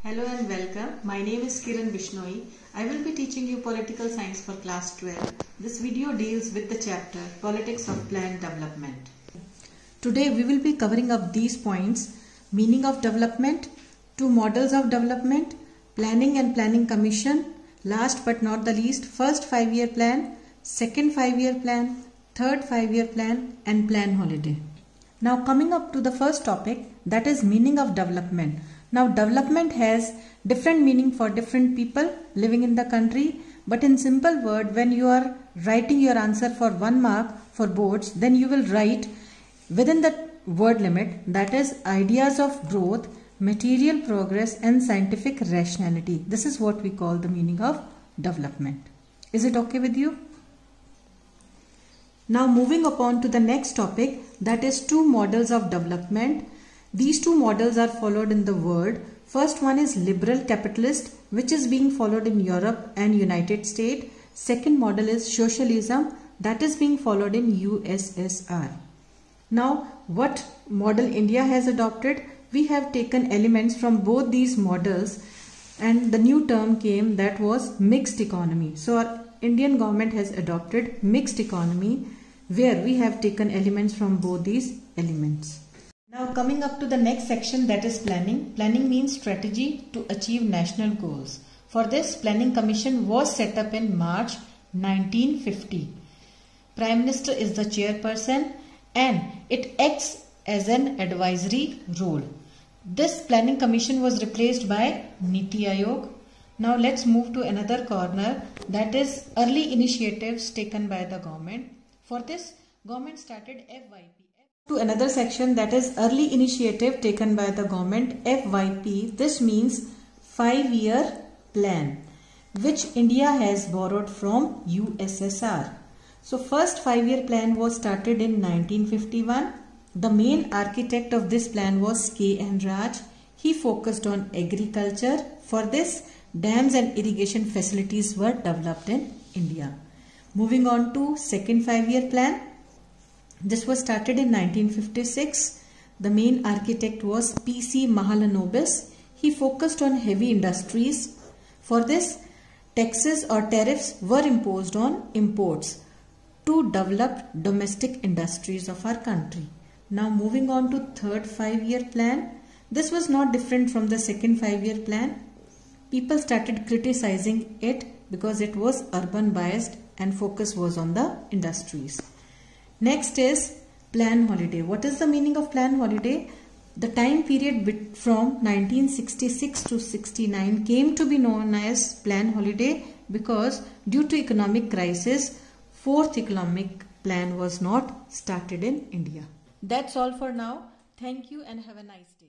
Hello and welcome. My name is Kiran Bishnoi. I will be teaching you political science for class 12. This video deals with the chapter Politics of Planned Development. Today we will be covering up these points: meaning of development, two models of development, planning and planning commission, last but not the least, first 5-year plan, second 5-year plan, third 5-year plan and plan holiday. Now coming up to the first topic, that is meaning of development. Now development has different meaning for different people living in the country, but in simple word, when you are writing your answer for 1 mark for boards, then you will write within the word limit, that is ideas of growth, material progress and scientific rationality. This is what we call the meaning of development. Is it okay with you? Now moving upon to the next topic, that is two models of development. These two models are followed in the world. First one is liberal capitalist, which is being followed in Europe and United States. Second model is socialism, that is being followed in USSR. Now what model India has adopted? We have taken elements from both these models and the new term came, that was mixed economy. So our Indian government has adopted mixed economy, where we have taken elements from both these elements. Now coming up to the next section, that is planning. Planning means strategy to achieve national goals. For this, Planning Commission was set up in March 1950. Prime Minister is the chairperson and it acts as an advisory role. This Planning Commission was replaced by Niti Aayog. Now let's move to another corner, that is early initiatives taken by the government. For this, government started FYP. To another section, that is early initiative taken by the government, FYP. This means 5-year plan, which India has borrowed from USSR. So first 5-year plan was started in 1951. The main architect of this plan was K.N. Raj. He focused on agriculture. For this, dams and irrigation facilities were developed in India. Moving on to second 5-year plan. This was started in 1956. The main architect was P.C. Mahalanobis. He focused on heavy industries. For this, taxes or tariffs were imposed on imports to develop domestic industries of our country. Now moving on to third 5-year plan. This was not different from the second 5-year plan. People started criticizing it because it was urban biased and focus was on the industries. Next is plan holiday. What is the meaning of plan holiday? The time period from 1966 to 69 came to be known as plan holiday because due to economic crisis, fourth economic plan was not started in India. That's all for now. Thank you and have a nice day.